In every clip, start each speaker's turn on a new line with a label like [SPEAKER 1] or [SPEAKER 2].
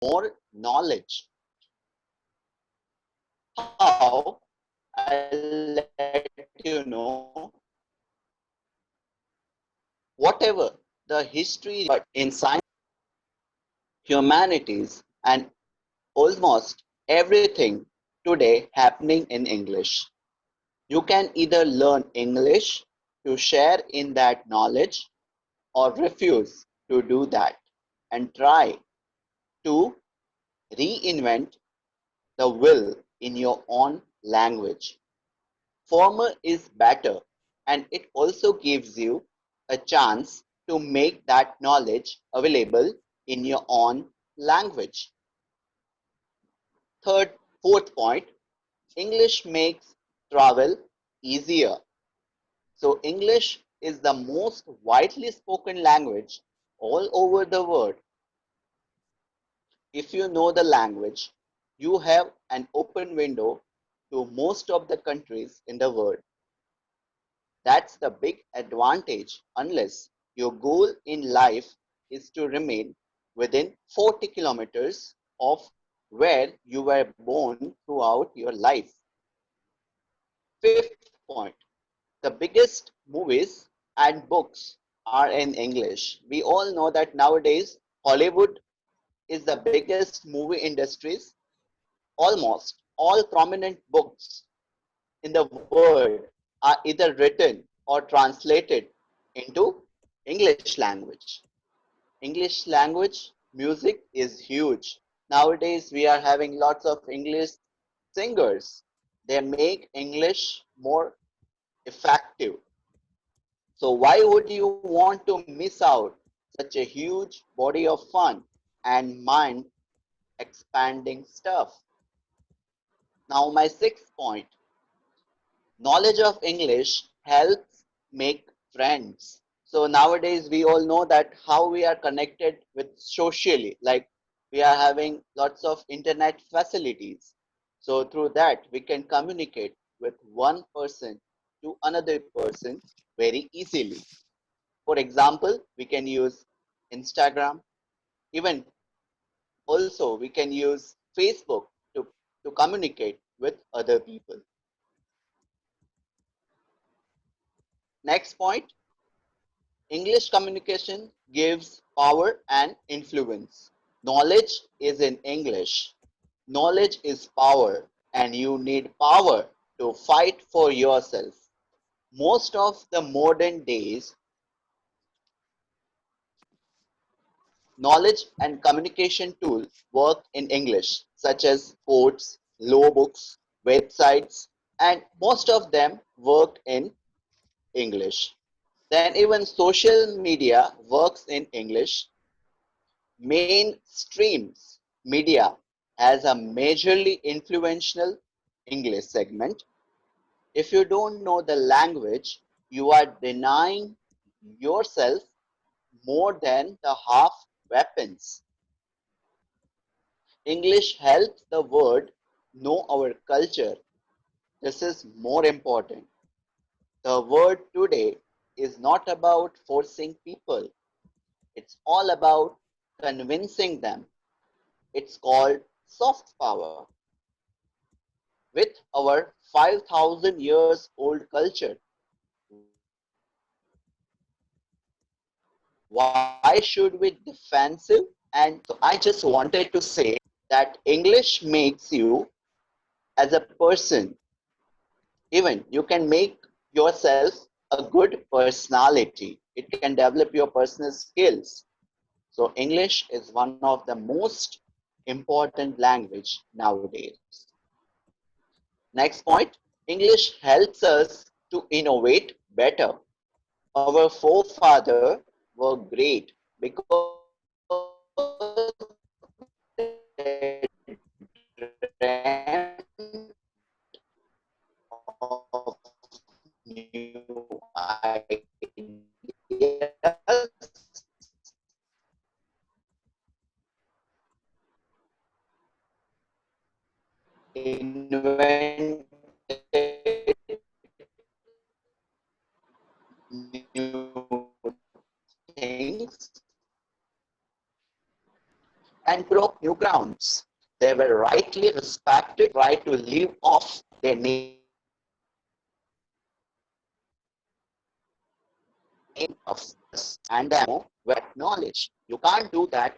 [SPEAKER 1] more knowledge. How? I'll let you know. Whatever the history in science, humanities, and almost everything today happening in English. You can either learn English to share in that knowledge or refuse to do that and try to reinvent the will in your own language. Former is better, and it also gives you a chance to make that knowledge available in your own language. Third, fourth point, English makes travel easier. So English is the most widely spoken language all over the world. If you know the language, you have an open window to most of the countries in the world. That's the big advantage unless your goal in life is to remain within 40 kilometers of where you were born throughout your life. Fifth point, the biggest movies and books are in English. We all know that nowadays Hollywood is the biggest movie industries. Almost all prominent books in the world are either written or translated into English language. English language music is huge. Nowadays we are having lots of English singers. They make English more effective. So why would you want to miss out such a huge body of fun and mind expanding stuff? Now my sixth point, knowledge of English helps make friends. So nowadays we all know that how we are connected with socially, like we are having lots of internet facilities. So through that we can communicate with one person to another person very easily. For example, we can use Instagram, even also we can use Facebook to communicate with other people. Next point, English communication gives power and influence. Knowledge is in English. Knowledge is power, and you need power to fight for yourself. Most of the modern days, knowledge and communication tools work in English, such as codes, law books, websites, and most of them work in English. Then even social media works in English. Mainstreams media has a majorly influential English segment. If you don't know the language, you are denying yourself more than the half weapons. English helps the world know our culture. This is more important. The word today is not about forcing people. It's all about convincing them. It's called soft power. With our 5,000 years old culture, why should we defensive? And so I just wanted to say that English makes you as a person. Even you can make yourself a good personality. It can develop your personal skills. So English is one of the most important language nowadays. Next point, English helps us to innovate better. Our forefathers were great because and broke new ground. pronouns. They were rightly respected right to leave off their name of and were acknowledged. You can't do that.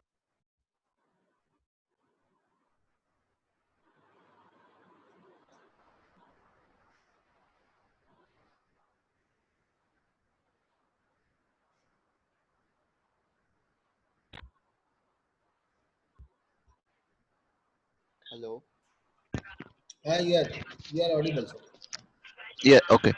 [SPEAKER 1] Hello.
[SPEAKER 2] Yeah, you are audible, sir.
[SPEAKER 1] Yeah, okay.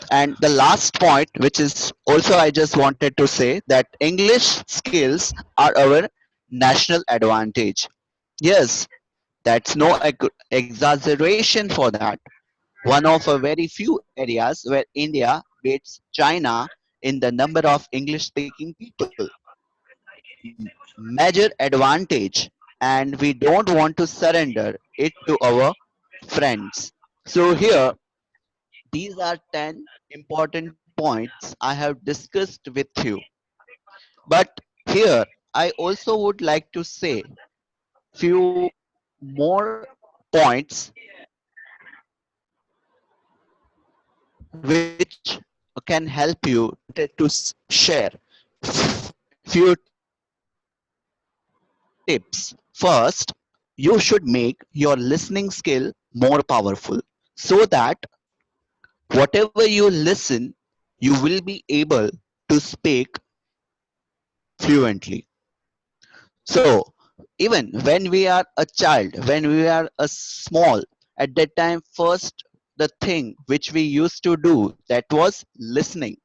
[SPEAKER 1] And the last point, which is also I just wanted to say that English skills are our national advantage. Yes, that's no exaggeration for that. One of a very few areas where India beats China in the number of English speaking people. Major advantage, and we don't want to surrender it to our friends. So here, these are 10 important points I have discussed with you. But here, I also would like to say few more points which can help you. Wanted to share few tips. First, you should make your listening skill more powerful so that whatever you listen, you will be able to speak fluently. So, even when we are a child, when we are a small, at that time, first the thing which we used to do that was listening.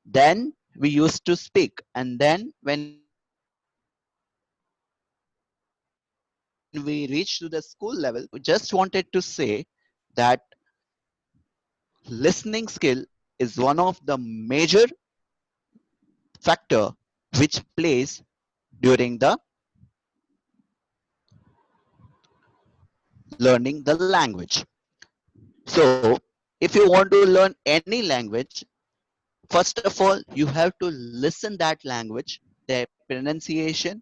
[SPEAKER 1] Then we used to speak, and then when we reach to the school level, we just wanted to say that listening skill is one of the major factor which plays during the learning the language. So, if you want to learn any language, first of all, you have to listen that language, their pronunciation,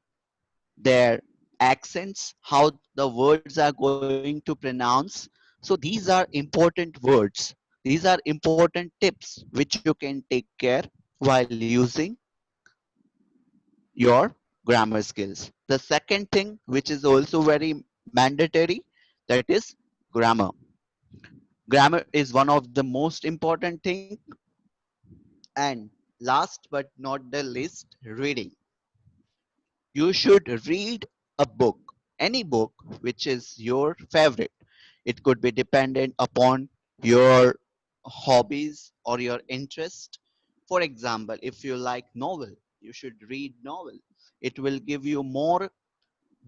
[SPEAKER 1] their accents, how the words are going to pronounce. So these are important words. These are important tips which you can take care while using your grammar skills. The second thing, which is also very mandatory, that is grammar. Grammar is one of the most important thing. And last but not the least, reading. You should read a book, any book which is your favorite. It could be dependent upon your hobbies or your interest. For example, if you like novel, you should read novel. It will give you more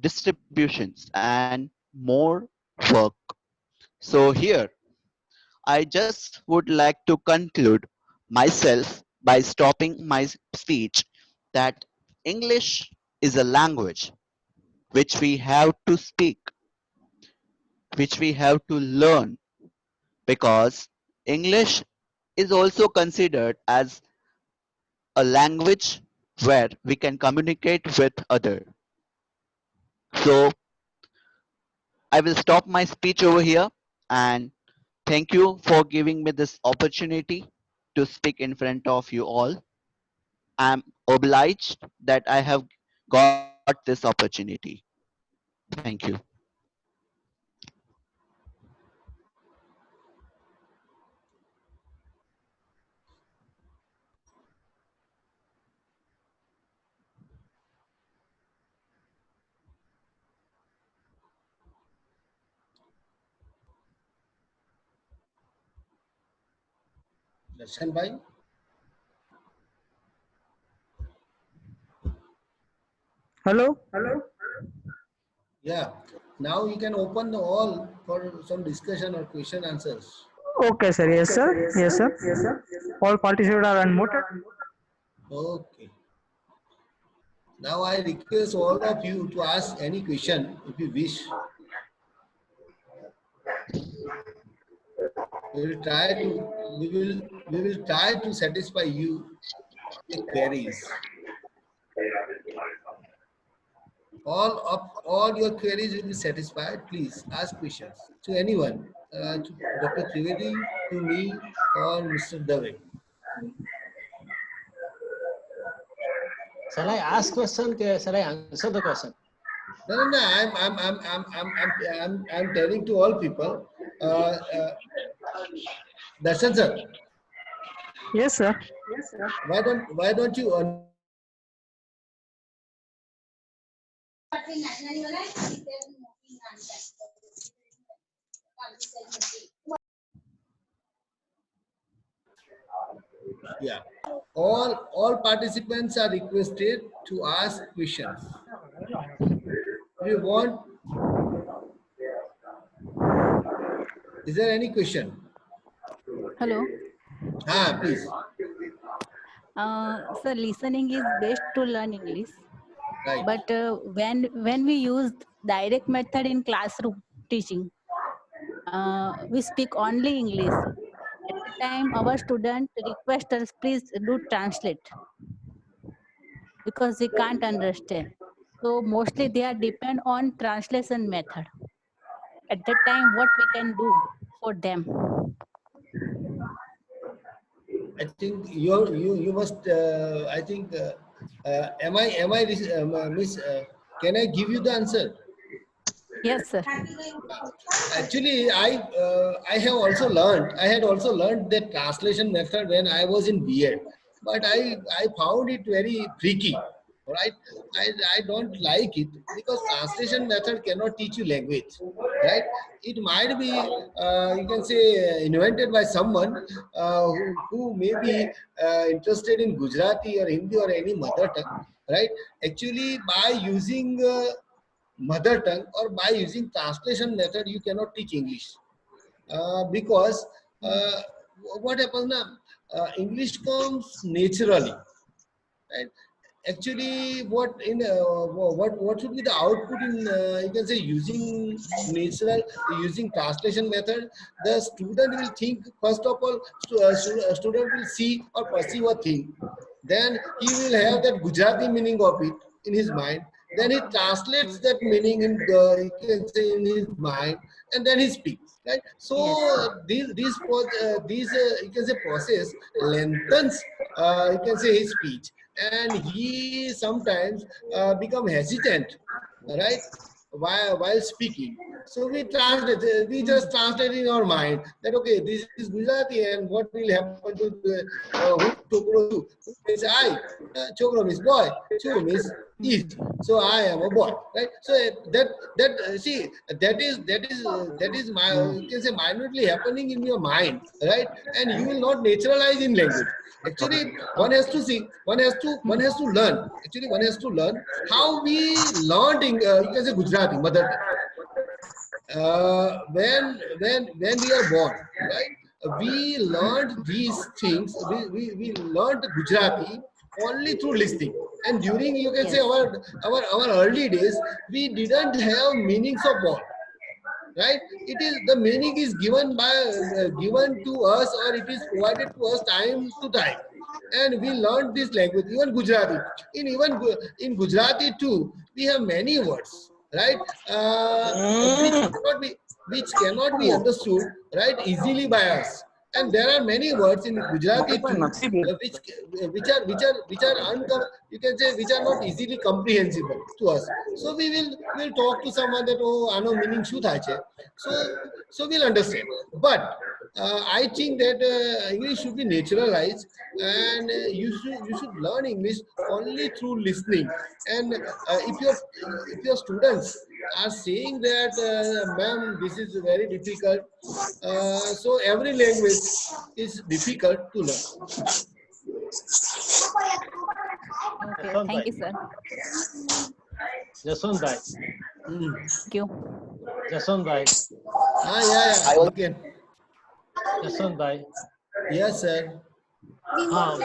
[SPEAKER 1] distributions and more work. So here, I just would like to conclude myself by stopping my speech that English is a language which we have to speak, which we have to learn, because English is also considered as a language where we can communicate with other. So I will stop my speech over here, and thank you for giving me this opportunity to speak in front of you all. I'm obliged that I have got this opportunity. Thank you.
[SPEAKER 2] Darshan bhai.
[SPEAKER 3] Hello.
[SPEAKER 2] Yeah. Now you can open the all for some discussion or question answers.
[SPEAKER 3] Okay, sir. Yes, sir. Yes, sir. All participants are unmuted.
[SPEAKER 2] Okay. Now I request all of you to ask any question if you wish. We will try to we will try to satisfy you the queries. all your queries will be satisfied. Please ask questions to anyone, to Dr. Trivedi, to me, or Mr. Dave.
[SPEAKER 4] Shall I ask question? Shall I answer the question?
[SPEAKER 2] No. I'm telling to all people. Darshan sir,
[SPEAKER 3] Yes, sir.
[SPEAKER 2] why don't you yeah. All participants are requested to ask questions. We want. Is there any question?
[SPEAKER 5] Hello.
[SPEAKER 2] Please.
[SPEAKER 5] So listening is best to learn English,
[SPEAKER 2] Right.
[SPEAKER 5] but when we use direct method in classroom teaching, we speak only English. At the time, our student request us, please do translate because they can't understand. So mostly they are depend on translation method. At that time, what we can do for them?
[SPEAKER 2] I think you must. I think. Am I Miss? Can I give you the answer?
[SPEAKER 5] Yes, sir.
[SPEAKER 2] Actually, I have also learned. I had also learned the translation method when I was in B.Ed. But I found it very tricky. Right? I don't like it because translation method cannot teach you language. Right? It might be you can say invented by someone who may be interested in Gujarati or Hindi or any mother tongue. Right? Actually, by using mother tongue or by using translation method you cannot teach English because uh, what happens now, English comes naturally, right? Actually what should be the output in you can say using natural, using translation method, the student will think first of all, student will see or perceive a thing, then he will have that Gujarati meaning of it in his mind, then he translates that meaning in you can say in his mind, and then he speaks, right? So
[SPEAKER 5] Yes.
[SPEAKER 2] these you can say process lengthens you can say his speech, and he sometimes become hesitant, right, while speaking. So we translate, we just translate in our mind that okay, this is Gujarati, and what will happen to the who chokro chu, who means I, chokro means boy, chu means eat, so I am a boy, right? So see, that is my you can say minutely happening in your mind, right? And you will not naturalize in language. Actually, one has to learn. Actually, one has to learn how we learned in you can say Gujarati mother tongue. When we are born, right? We learned these things. We learned Gujarati only through listening. And during you can say
[SPEAKER 5] Yes.
[SPEAKER 2] our early days, we didn't have meanings of word, right? It is the meaning is given by given to us, or it is provided to us time to time, and we learned this language. Even Gujarati, in Gujarati too, we have many words, right? Which cannot be, understood, right, easily by us. And there are many words in Gujarati too, which are you can say which are not easily comprehensible to us. So we'll talk to someone that oh ano meaning shu થાય છે. So we'll understand. But I think that English should be naturalized, and you should learn English only through listening. And if your students are saying that ma'am, this is very difficult, so every language is difficult to learn.
[SPEAKER 5] Okay. Thank you, sir.
[SPEAKER 4] Jaswant bhai.
[SPEAKER 5] Thank you.
[SPEAKER 4] Jaswant bhai.
[SPEAKER 2] Yeah. Okay.
[SPEAKER 4] Jaswant bhai.
[SPEAKER 2] Yes, sir.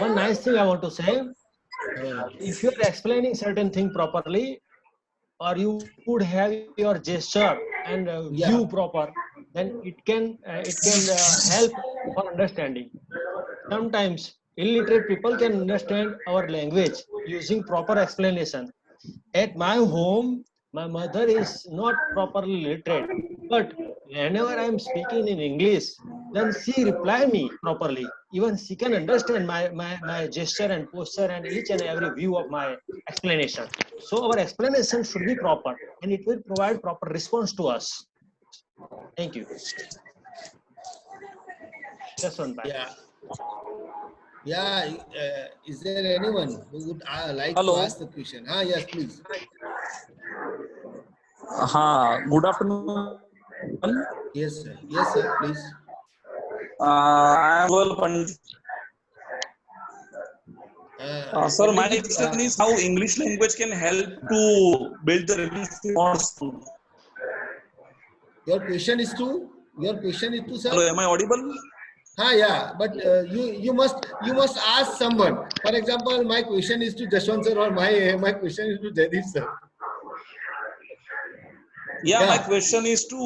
[SPEAKER 4] One nice thing I want to say.
[SPEAKER 2] Uh,
[SPEAKER 4] If you are explaining certain thing properly, or you would have your gesture and
[SPEAKER 2] Yeah.
[SPEAKER 4] view proper, then it can help for understanding. Sometimes illiterate people can understand our language using proper explanation. At my home, my mother is not properly literate, but whenever I am speaking in English, then she reply me properly. Even she can understand my gesture and posture and each and every view of my explanation. So our explanation should be proper and it will provide proper response to us. Thank you. Just one back.
[SPEAKER 2] Yeah. Yeah. Is there anyone who would like to
[SPEAKER 6] Hello.
[SPEAKER 2] ask the question? Yes, please.
[SPEAKER 6] Good afternoon.
[SPEAKER 2] Yes, sir. Yes, sir. Please.
[SPEAKER 6] I am well, sir, my
[SPEAKER 2] Pandit,
[SPEAKER 6] question is how English language can help to build the relationship more strong.
[SPEAKER 2] your question is to sir.
[SPEAKER 6] Hello, am I audible?
[SPEAKER 2] Yeah, but you must ask someone. For example, my question is to Jashwant sir, or my question is to Jaideep sir.
[SPEAKER 6] Yeah, my
[SPEAKER 2] Yeah.
[SPEAKER 6] question is to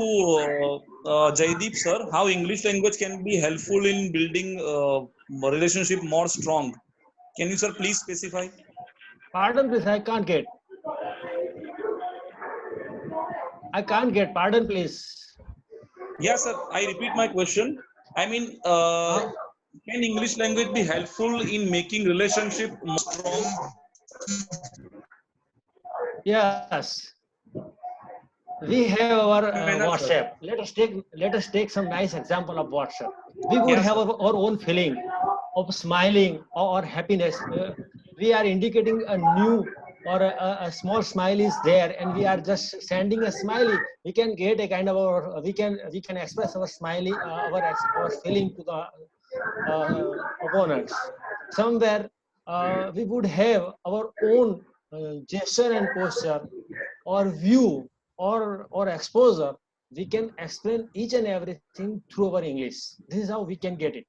[SPEAKER 6] Jaideep sir. How English language can be helpful in building relationship more strong? Can you, sir, please specify?
[SPEAKER 4] Pardon, please. I can't get. Pardon, please.
[SPEAKER 6] Yes, sir. I repeat my question. I mean, can English language be helpful in making relationship more strong?
[SPEAKER 4] Yes. We have our
[SPEAKER 6] Manner, sir.
[SPEAKER 4] WhatsApp. Let us take some nice example of WhatsApp. We would
[SPEAKER 6] Yes,
[SPEAKER 4] have
[SPEAKER 6] sir.
[SPEAKER 4] our own feeling of smiling or happiness. We are indicating a new or a small smile is there, and we are just sending a smiley. We can get a kind of we can express our smiley our feeling to the opponents. Somewhere we would have our own gesture and posture or view or exposure. We can explain each and everything through our English. This is how we can get it.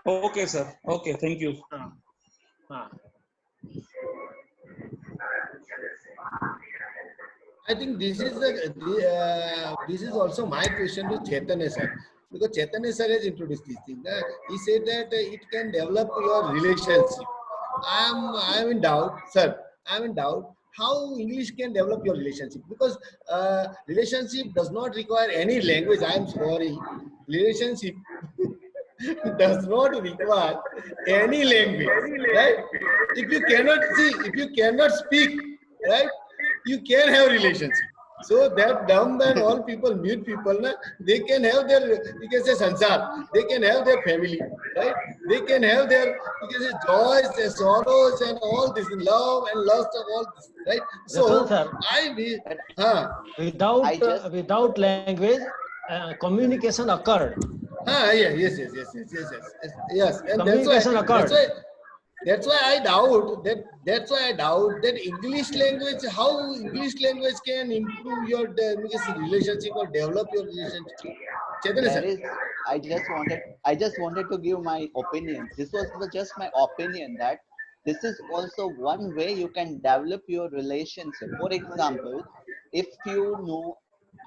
[SPEAKER 6] Okay, sir. Okay, thank you.
[SPEAKER 4] Ah.
[SPEAKER 2] I think this is also my question to Chaitanya sir, because Chaitanya sir has introduced this thing. He said that it can develop your relationship. I'm in doubt, sir. I'm in doubt how English can develop your relationship, because relationship does not require any language. I'm sorry, relationship does not require any language, right? If you cannot speak, right, you can have relationship. So that dumb and all people, mute people, na, they can have their, you can say sansar, they can have their family, right? They can have their, you can say joys and sorrows and all this, love and lust of all this, right?
[SPEAKER 4] Jaswant
[SPEAKER 2] So
[SPEAKER 4] sir,
[SPEAKER 2] I be,
[SPEAKER 1] I just
[SPEAKER 4] without language, communication occurred.
[SPEAKER 2] Yes, and
[SPEAKER 4] Communication occurred.
[SPEAKER 2] that's why I doubt that English language, how English language can improve your relationship or develop your relationship. Chaitanya
[SPEAKER 1] there
[SPEAKER 2] sir.
[SPEAKER 1] is I just wanted to give my opinion. This was just my opinion that this is also one way you can develop your relationship. For example, if you know,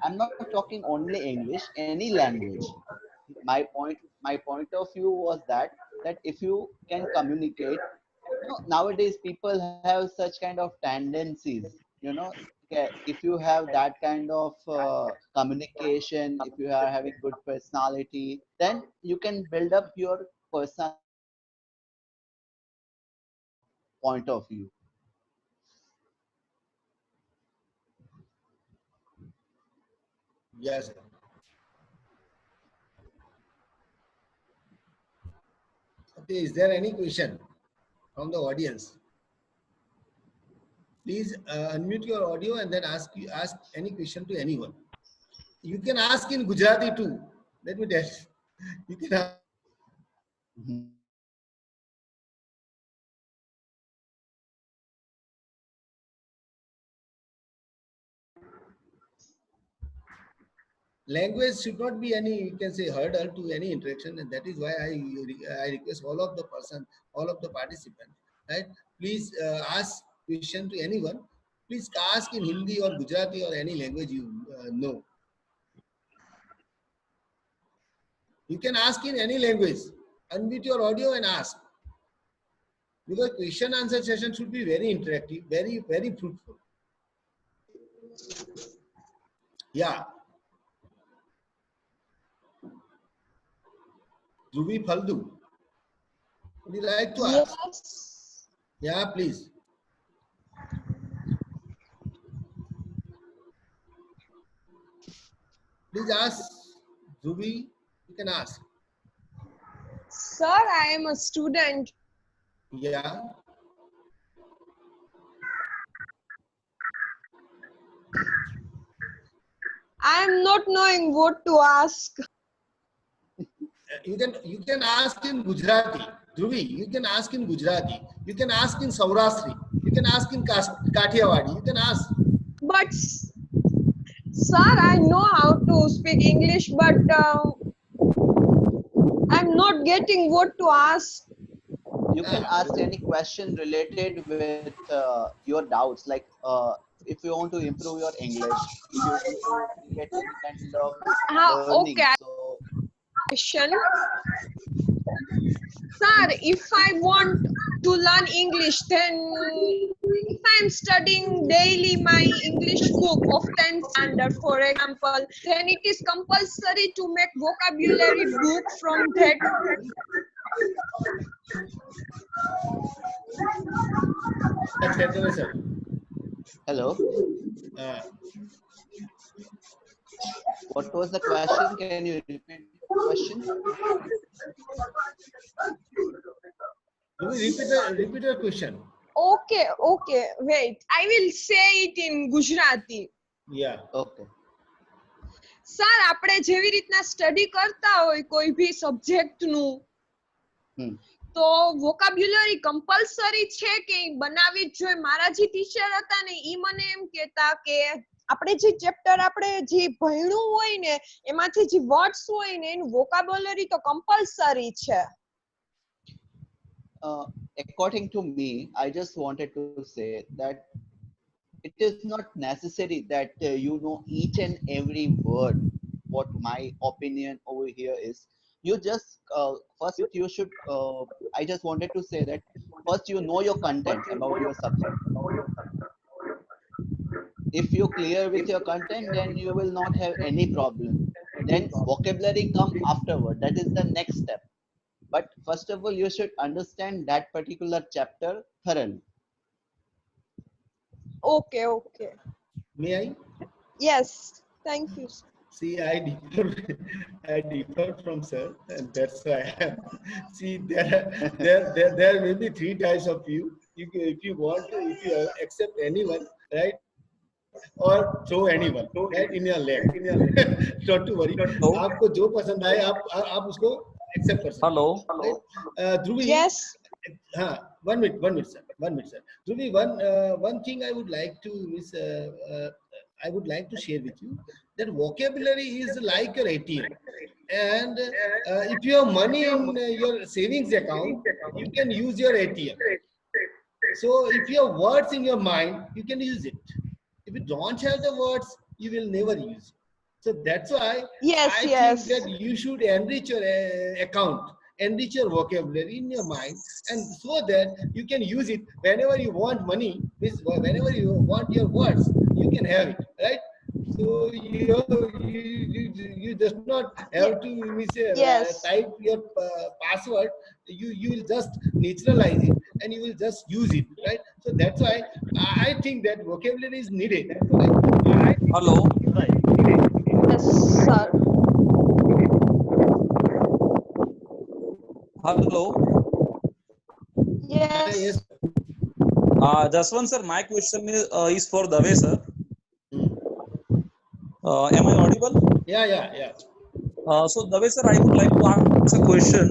[SPEAKER 1] I'm not talking only English, any language. My point of view was that if you can communicate, nowadays people have such kind of tendencies, if you have that kind of communication, if you are having good personality, then you can build up your personality point of view.
[SPEAKER 2] Yes, sir. Okay, is there any question from the audience? Please unmute your audio and then ask any question to anyone. You can ask in Gujarati too. Let me tell you. You can ask. Language should not be any, you can say, hurdle to any interaction, and that is why I request all of the participants, right? Please ask question to anyone. Please ask in Hindi or Gujarati or any language you know. You can ask in any language. Unmute your audio and ask. Because question answer session should be very interactive, very, very fruitful. Yeah. Dhruvi Faldu, would you like to ask?
[SPEAKER 7] Yes.
[SPEAKER 2] Yeah, please. Please ask. Dhruvi, you can ask.
[SPEAKER 7] Sir, I am a student.
[SPEAKER 2] Yeah.
[SPEAKER 7] I am not knowing what to ask.
[SPEAKER 2] You can ask in Gujarati. Dhruvi, you can ask in Gujarati. You can ask in Saurashtri. You can ask in Kathiawadi. You can ask.
[SPEAKER 7] But, sir, I know how to speak English, but I'm not getting what to ask.
[SPEAKER 1] You can ask any question related with your doubts, like if you want to improve your English, if you want to get any kind of learning.
[SPEAKER 7] Okay,
[SPEAKER 1] So
[SPEAKER 7] question. Sir, if I want to learn English, then if I'm studying daily my English book of 10th standard, for example, then it is compulsory to make vocabulary book from that.
[SPEAKER 1] hello,
[SPEAKER 2] Uh,
[SPEAKER 1] what was the question? Can you repeat the question?
[SPEAKER 2] repeat the question.
[SPEAKER 7] Okay, wait. I will say it in Gujarati.
[SPEAKER 2] Yeah.
[SPEAKER 1] Okay.
[SPEAKER 7] Sir આપણે જેવી રીતના study કરતા હોય કોઈ ભી subject નું તો vocabulary compulsory છે કે બનાવી જ જોઈએ. મારા જે ટીચર હતા ને ઈ મને એમ કહેતા કે આપણે જે ચેપ્ટર આપણે જે ભણ્યું હોય ને એમાંથી જે વર્ડ્સ હોય ને એનું વોકાબ્યુલરી તો કમ્પલસરી છે.
[SPEAKER 1] According to me, I just wanted to say that it is not necessary that you know each and every word. What my opinion over here is, you just first you should I just wanted to say that first you know your content about your subject. If you clear with your content, then you will not have any problem. Then vocabulary come afterward, that is the next step. But first of all, you should understand that particular chapter thoroughly.
[SPEAKER 7] Okay.
[SPEAKER 2] May I?
[SPEAKER 7] Yes, thank you.
[SPEAKER 2] See, I differ from sir, and that's why. See, there may be three types of you. If you want to, if you accept anyone, right, or throw anyone, right, in your leg. Not to worry. आपको जो पसंद आए आप उसको accept कर सकते.
[SPEAKER 6] Hello.
[SPEAKER 2] Dhruvi.
[SPEAKER 7] Yes.
[SPEAKER 2] One minute, sir. Dhruvi, one thing I would like to I would like to share with you that vocabulary is like your ATM, and if you have money in your savings account, you can use your ATM. So if you have words in your mind, you can use it. If you don't have the words, you will never use it. So that's why I think that you should enrich your account, enrich your vocabulary in your mind, and so that you can use it whenever you want money, whenever you want your words, you can have it, right? So you just not have to type your password. You will just naturalize it and you will just use it, right? So that's why I think that vocabulary is needed. Right?
[SPEAKER 6] Hello.
[SPEAKER 4] Right.
[SPEAKER 7] Yes, sir.
[SPEAKER 6] Hello.
[SPEAKER 7] Yes.
[SPEAKER 6] Jaswant sir, my question is for Dave sir. Am I audible?
[SPEAKER 2] Yeah.
[SPEAKER 6] So Dave sir, I would like to ask a question.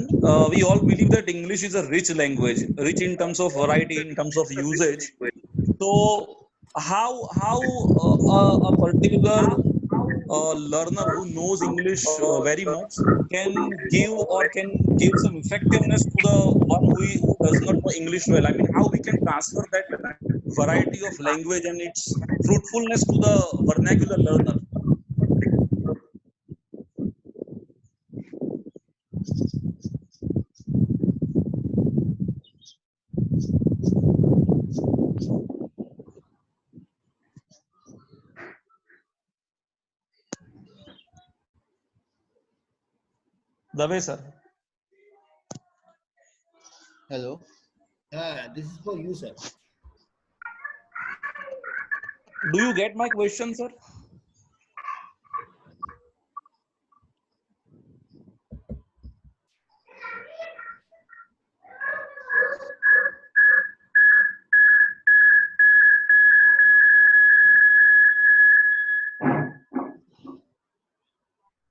[SPEAKER 6] We all believe that English is a rich language, rich in terms of variety, in terms of usage. So how a particular learner who knows English very much can give some effectiveness to the one who does not know English well? I mean, how we can transfer that variety of language and its fruitfulness to the vernacular learner? Dave sir.
[SPEAKER 1] Hello.
[SPEAKER 2] This is for you, sir.
[SPEAKER 6] Do you get my question, sir?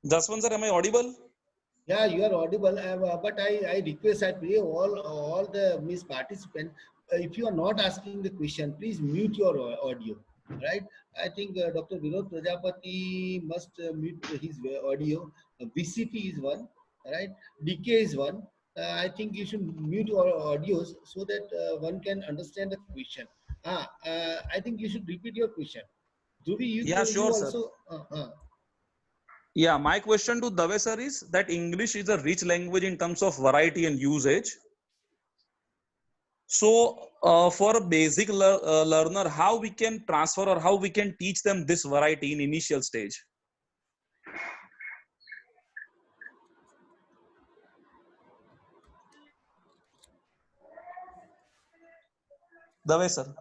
[SPEAKER 6] Jaswant sir, am I audible?
[SPEAKER 2] Yeah, you are audible, but I request, I pray all the Miss participant, if you are not asking the question, please mute your audio, right? I think Dr. Vinod Prajapati must mute his audio. VCT is one, right? DK is one. I think you should mute your audios so that one can understand the question. I think you should repeat your question. Dhruvi,
[SPEAKER 6] Yeah,
[SPEAKER 2] you
[SPEAKER 6] sure, sir.
[SPEAKER 2] also.
[SPEAKER 6] Yeah, my question to Dave sir is that English is a rich language in terms of variety and usage. So, for a basic learner, how we can transfer or how we can teach them this variety in initial stage? Dave sir.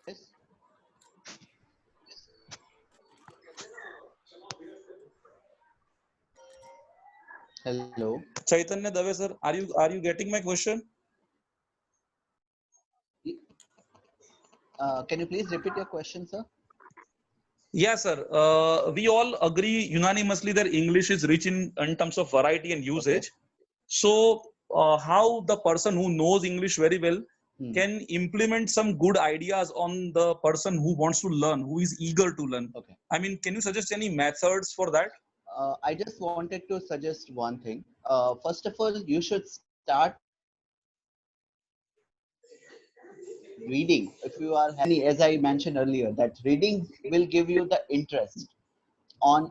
[SPEAKER 1] Yes. Hello.
[SPEAKER 6] Chaitanya, Dave sir, are you getting my question?
[SPEAKER 1] Can you please repeat your question, sir?
[SPEAKER 6] Yes, sir. We all agree unanimously that English is rich in terms of variety and usage. So, how the person who knows English very well can implement some good ideas on the person who wants to learn, who is eager to learn?
[SPEAKER 1] Okay.
[SPEAKER 6] I mean, can you suggest any methods for that?
[SPEAKER 1] I just wanted to suggest one thing. First of all, you should start reading. If you are having, as I mentioned earlier, that reading will give you the interest on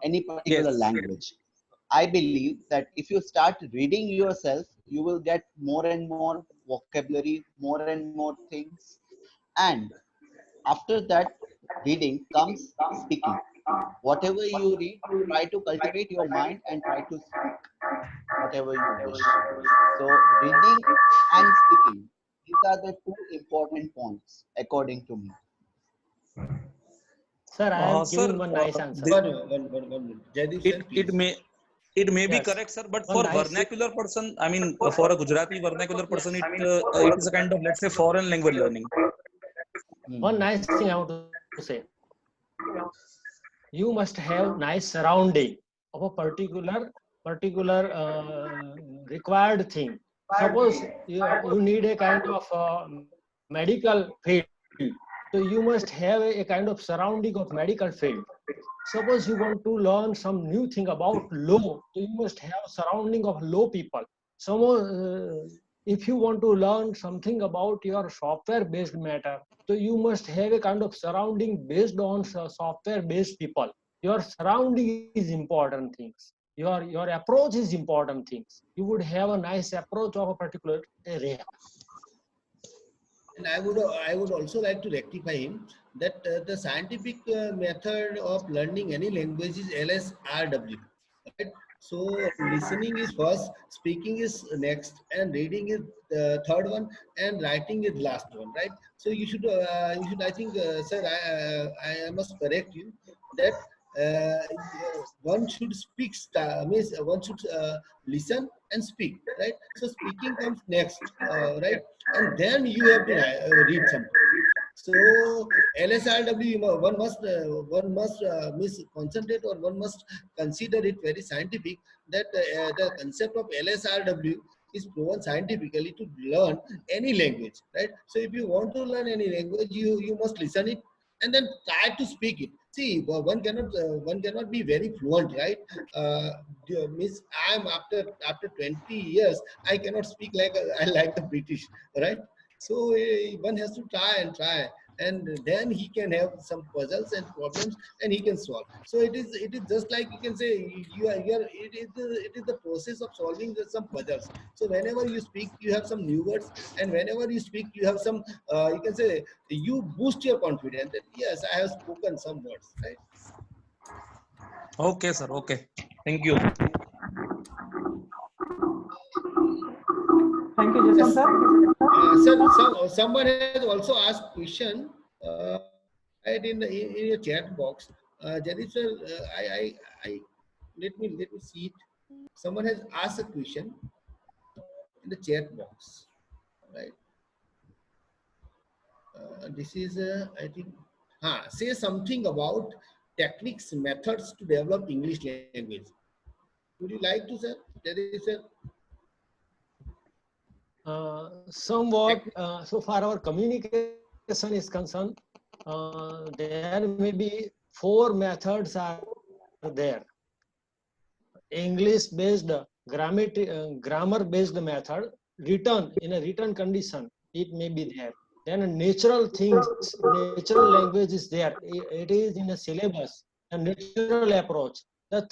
[SPEAKER 1] any particular
[SPEAKER 6] Yes.
[SPEAKER 1] language. I believe that if you start reading yourself, you will get more and more vocabulary, more and more things. And after that reading comes speaking. Whatever you read, try to cultivate your mind and try to speak whatever you wish. So, reading and speaking, these are the two important points according to me.
[SPEAKER 4] Sir, I am
[SPEAKER 6] Sir,
[SPEAKER 4] giving one nice answer.
[SPEAKER 2] One minute. Jaideep sir, please.
[SPEAKER 6] It may be
[SPEAKER 4] Yes.
[SPEAKER 6] correct, sir, but
[SPEAKER 4] One
[SPEAKER 6] for
[SPEAKER 4] nice
[SPEAKER 6] vernacular person, I mean, for a Gujarati vernacular person, it is a kind of, let's say, foreign language learning.
[SPEAKER 4] One nice thing I want to say. You must have nice surrounding of a particular required thing. Suppose you need a kind of medical field, so you must have a kind of surrounding of medical field. Suppose you want to learn some new thing about law, so you must have surrounding of law people. If you want to learn something about your software based matter, so you must have a kind of surrounding based on software based people. Your surrounding is important things. Your approach is important things. You would have a nice approach of a particular area.
[SPEAKER 2] And I would also like to rectify him that the scientific method of learning any language is LSRW, right? So listening is first, speaking is next, and reading is the third one, and writing is last one, right? So you should I think, sir, I must correct you that one should speak, means one should listen and speak, right? So speaking comes next, right? And then you have to read something. So LSRW, one must concentrate, or one must consider it very scientific, that the concept of LSRW is proven scientifically to learn any language, right? So if you want to learn any language, you must listen it and then try to speak it. See, one cannot be very fluent, right? Miss, I'm after 20 years, I cannot speak like I like the British, right? So one has to try, and then he can have some puzzles and problems, and he can solve. So it is just like, you can say, it is the process of solving some puzzles. So whenever you speak, you have some new words, and whenever you speak, you have some, you can say, you boost your confidence that yes, I have spoken some words, right?
[SPEAKER 6] Okay, sir. Okay. Thank you.
[SPEAKER 3] Thank you, Jason sir.
[SPEAKER 2] Sir, someone has also asked question right in your chat box. Jadid sir, I let me see it. Someone has asked a question in the chat box, right? This is I think. Say something about techniques, methods to develop English language. Would you like to, sir? Jadid sir?
[SPEAKER 4] Somewhat, so far our communication is concerned, there may be 4 methods are there. English based grammar based method, written in a written condition, it may be there. Then natural things, natural language is there. It is in a syllabus, a natural approach. The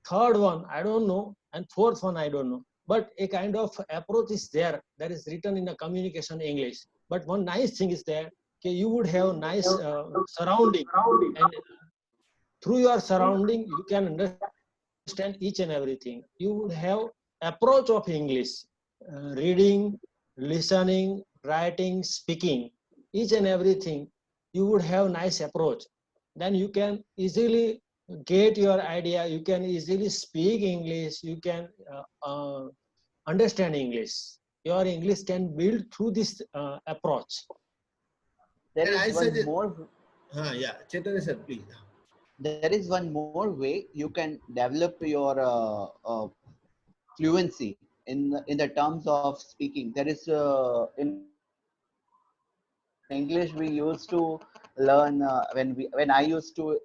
[SPEAKER 4] third one I don't know, and fourth one I don't know. But a kind of approach is there that is written in a communication English. But one nice thing is there, okay, you would have nice surrounding, and through your surrounding you can understand each and everything. You would have approach of English, reading, listening, writing, speaking, each and everything. You would have nice approach. Then you can easily get your idea. You can easily speak English. You can understand English. Your English can build through this approach.
[SPEAKER 1] There
[SPEAKER 2] And I
[SPEAKER 1] is one
[SPEAKER 2] suggest,
[SPEAKER 1] more.
[SPEAKER 2] yeah, Chaitanya sir, please.
[SPEAKER 1] There is one more way you can develop your fluency in the terms of speaking. There is in English we used to learn when I used to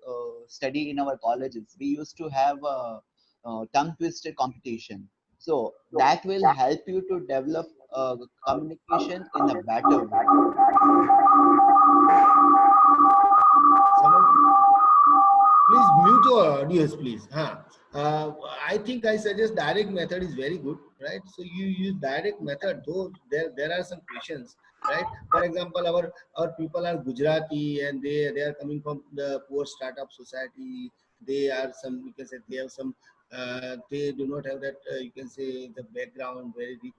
[SPEAKER 1] study in our colleges. We used to have tongue twister competition. So that will help you to develop communication in a better way.
[SPEAKER 2] Someone, please mute your audios, please. I think I suggest direct method is very good, right? So you use direct method, though there are some questions, right? For example, our people are Gujarati and they are coming from the poor startup society. They are some, you can say they have some they do not have that you can say the background very rich